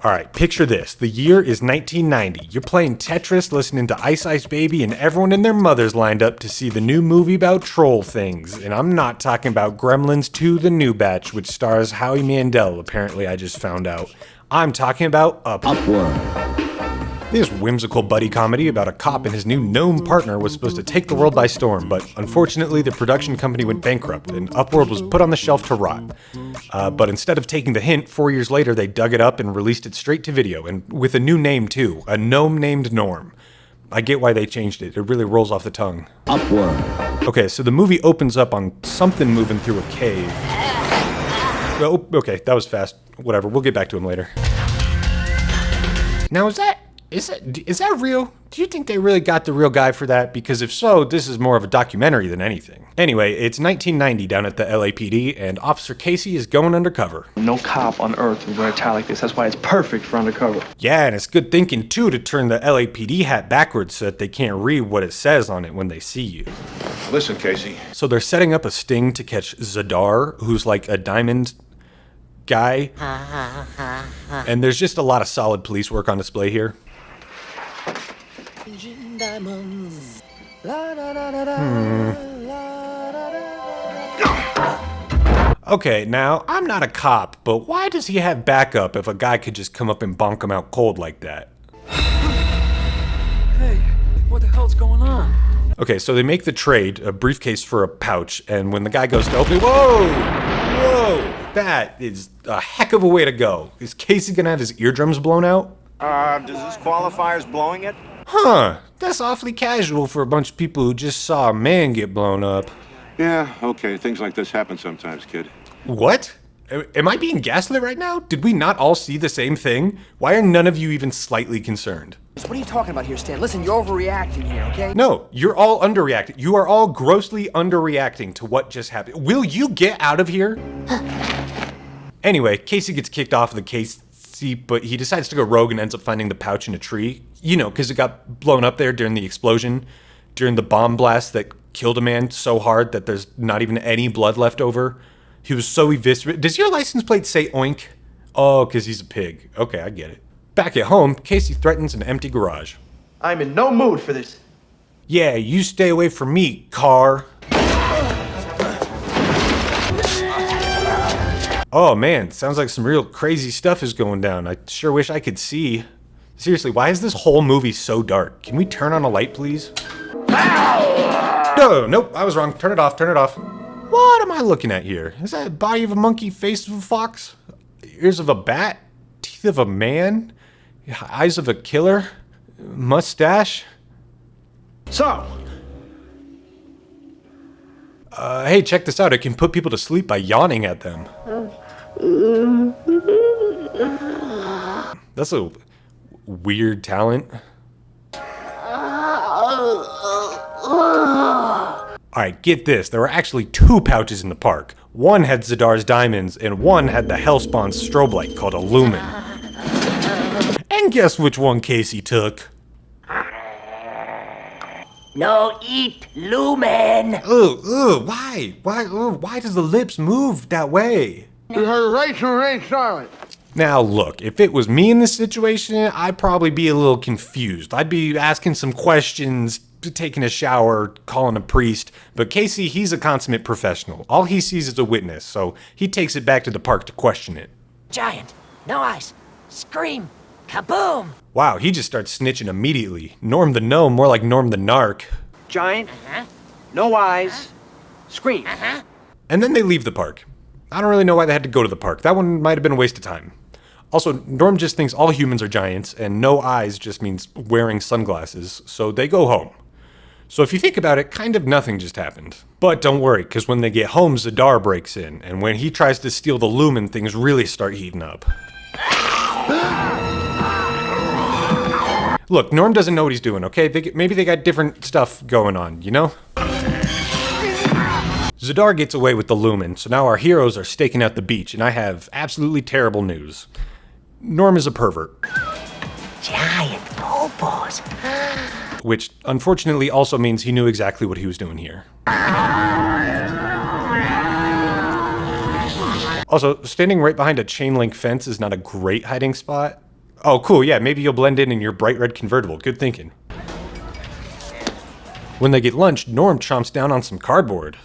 Alright, picture this. The year is 1990. You're playing Tetris, listening to Ice Ice Baby, and everyone and their mothers lined up to see the new movie about troll things. And I'm not talking about Gremlins 2: The New Batch, which stars Howie Mandel, apparently I just found out. I'm talking about Upworld. This whimsical buddy comedy about a cop and his new gnome partner was supposed to take the world by storm, but unfortunately the production company went bankrupt and Upworld was put on the shelf to rot. But instead of taking the hint, 4 years later they dug it up and released it straight to video, and with a new name too, a Gnome Named Gnorm. I get why they changed it, it really rolls off the tongue. Upworld. Okay, so the movie opens up on something moving through a cave. Oh, okay, that was fast. Whatever, we'll get back to him later. Now is that real? Do you think they really got the real guy for that? Because if so, this is more of a documentary than anything. Anyway, it's 1990 down at the LAPD, and Officer Casey is going undercover. No cop on earth would wear a tie like this. That's why it's perfect for undercover. Yeah, and it's good thinking, too, to turn the LAPD hat backwards so that they can't read what it says on it when they see you. Listen, Casey. So they're setting up a sting to catch Zadar, who's like a diamond guy. And there's just a lot of solid police work on display here. Okay, now, I'm not a cop, but why does he have backup if a guy could just come up and bonk him out cold like that? Hey, what the hell's going on? Okay, so they make the trade, a briefcase for a pouch, and when the guy goes to open it, whoa! That is a heck of a way to go. Is Casey gonna have his eardrums blown out? Does this qualify as blowing it? Huh, that's awfully casual for a bunch of people who just saw a man get blown up. Yeah, okay, things like this happen sometimes, kid. What? Am I being gaslit right now? Did we not all see the same thing? Why are none of you even slightly concerned? What are you talking about here, Stan? Listen, you're overreacting here, okay? No, you're all underreacting. You are all grossly underreacting to what just happened. Will you get out of here? Anyway, Casey gets kicked off of the case seat, but he decides to go rogue and ends up finding the pouch in a tree. You know, because it got blown up there during the explosion, during the bomb blast that killed a man so hard that there's not even any blood left over. He was so eviscerated. Does your license plate say oink? Oh, because he's a pig. Okay, I get it. Back at home, Casey threatens an empty garage. I'm in no mood for this. Yeah, you stay away from me, car. Oh man, sounds like some real crazy stuff is going down. I sure wish I could see. Seriously, why is this whole movie so dark? Can we turn on a light, please? No, nope, I was wrong. Turn it off, turn it off. What am I looking at here? Is that body of a monkey, face of a fox? Ears of a bat? Teeth of a man? Eyes of a killer? Mustache? So, Hey, check this out. It can put people to sleep by yawning at them. That's a weird talent. Alright, get this. There were actually 2 pouches in the park. One had Zadar's diamonds, and one had the Hellspawn's strobe light called a lumen. And guess which one Casey took? No eat, lumen. Ugh, why? Why does the lips move that way? because race remains silent. Now look, if it was me in this situation, I'd probably be a little confused. I'd be asking some questions, taking a shower, calling a priest. But Casey, he's a consummate professional. All he sees is a witness, so he takes it back to the park to question it. Giant, no eyes, scream, kaboom! Wow, he just starts snitching immediately. Norm the gnome, more like Norm the narc. Giant, no eyes, scream. And then they leave the park. I don't really know why they had to go to the park. That one might have been a waste of time. Also, Norm just thinks all humans are giants, and no eyes just means wearing sunglasses, so they go home. So if you think about it, kind of nothing just happened. But don't worry, because when they get home, Zadar breaks in, and when he tries to steal the lumen, things really start heating up. Look, Norm doesn't know what he's doing, okay? Maybe they got different stuff going on, you know? Zadar gets away with the lumen, so now our heroes are staking out the beach, and I have absolutely terrible news. Norm is a pervert. Giant popos. Which, unfortunately, also means he knew exactly what he was doing here. Also, standing right behind a chain link fence is not a great hiding spot. Oh, cool, yeah, maybe you'll blend in your bright red convertible. Good thinking. When they get lunch, Gnorm chomps down on some cardboard.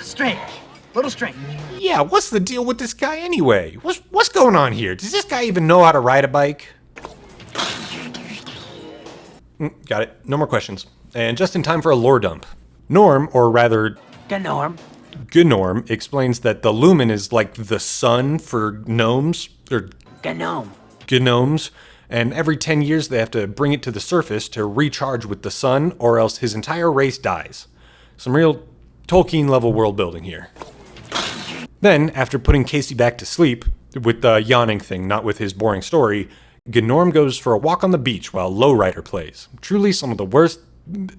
Strange. Little strange. Yeah, what's the deal with this guy anyway? What's going on here? Does this guy even know how to ride a bike? Got it. No more questions. And just in time for a lore dump. Gnorm, or rather... Gnorm. Gnorm, explains that the lumen is like the sun for gnomes, or... Gnome. Gnomes, and every 10 years they have to bring it to the surface to recharge with the sun, or else his entire race dies. Some real Tolkien-level world building here. Then, after putting Casey back to sleep, with the yawning thing, not with his boring story, Gnorm goes for a walk on the beach while Lowrider plays. Truly some of the worst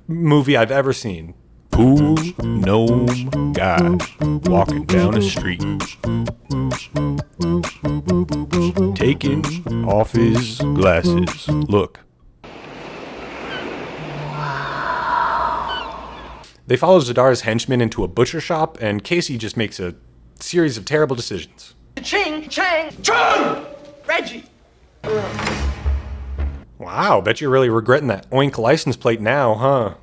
movie I've ever seen. Poor gnome guy walking down the street, taking off his glasses. Look. They follow Zadar's henchmen into a butcher shop, and Casey just makes a series of terrible decisions. Ching, chang, chung! Reggie! Wow, bet you're really regretting that oink license plate now, huh?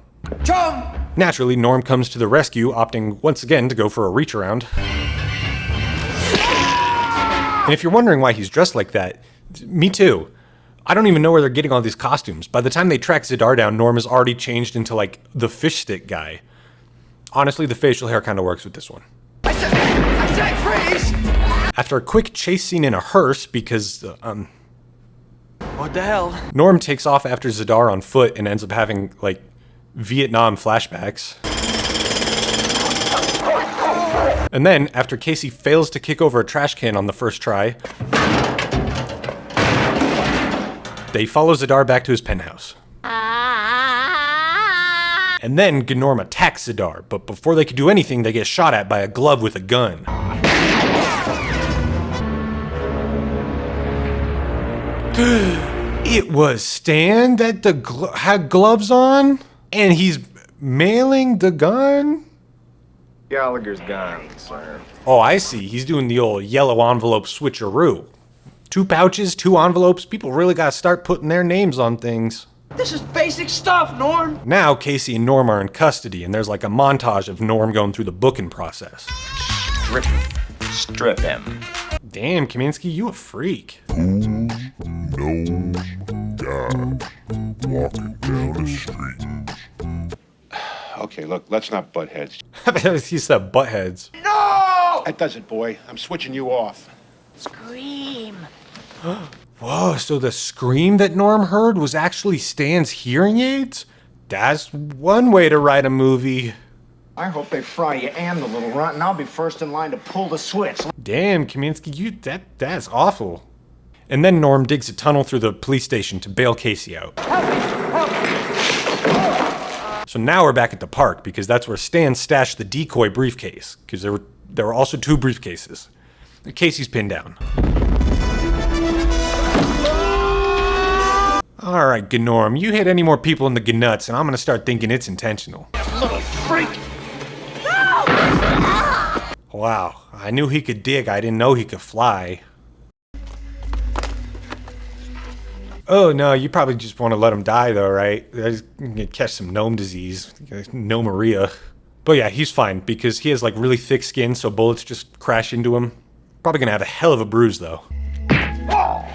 Chung! Naturally, Gnorm comes to the rescue, opting once again to go for a reach around. And if you're wondering why he's dressed like that, me too. I don't even know where they're getting all these costumes. By the time they track Zadar down, Gnorm has already changed into like the fish stick guy. Honestly, the facial hair kind of works with this one. I said freeze! After a quick chase scene in a hearse, because, What the hell? Gnorm takes off after Zadar on foot and ends up having, like, Vietnam flashbacks. And then, after Casey fails to kick over a trash can on the first try, they follow Zadar back to his penthouse. And then Gnorm attacks Zadar, but before they can do anything, they get shot at by a glove with a gun. It was Stan that had gloves on, and he's mailing the gun? Gallagher's gone, sir. Oh, I see. He's doing the old yellow envelope switcheroo. 2 pouches, 2 envelopes. People really gotta start putting their names on things. This is basic stuff, Norm! Now Casey and Gnorm are in custody, and there's like a montage of Gnorm going through the booking process. Strip him. Damn, Kaminsky, you a freak. Gnome guy walking down the street. Okay, look, let's not butt heads. He said butt heads. That does it, boy. I'm switching you off. Scream. Whoa, so the scream that Gnorm heard was actually Stan's hearing aids? That's one way to write a movie. I hope they fry you and the little runt, and I'll be first in line to pull the switch. Damn, Kaminsky, that's awful. And then Gnorm digs a tunnel through the police station to bail Casey out. So now we're back at the park, because that's where Stan stashed the decoy briefcase, because there were also 2 briefcases. Casey's pinned down. Alright, Gnorm, you hit any more people in the gnuts, and I'm gonna start thinking it's intentional. Little freak! Wow, I knew he could dig, I didn't know he could fly. Oh no, you probably just want to let him die though, right? He's gonna catch some gnome disease, gnomeria. But yeah, he's fine, because he has like really thick skin, so bullets just crash into him. Probably gonna have a hell of a bruise though.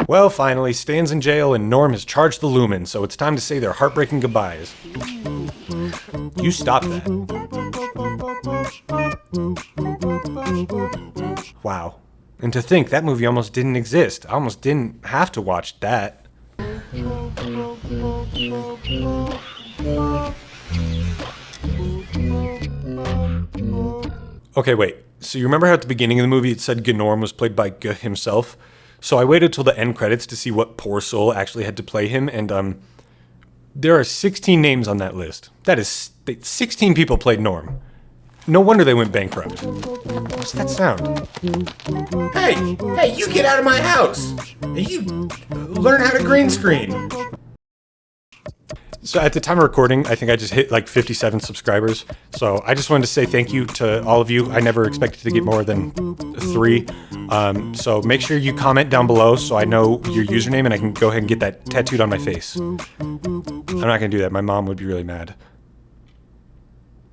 Well, finally, Stan's in jail and Gnorm has charged the Lumen, so it's time to say their heartbreaking goodbyes. You stop that. Wow. And to think, that movie almost didn't exist. I almost didn't have to watch that. Okay, wait. So you remember how at the beginning of the movie it said Gnorm was played by G himself? So I waited till the end credits to see what poor soul actually had to play him, and there are 16 names on that list. That is, 16 people played Gnorm. No wonder they went bankrupt. What's that sound? Hey, you get out of my house! You learn how to green screen. So at the time of recording, I think I just hit like 57 subscribers. So I just wanted to say thank you to all of you. I never expected to get more than 3. So make sure you comment down below so I know your username and I can go ahead and get that tattooed on my face. I'm not gonna do that. My mom would be really mad.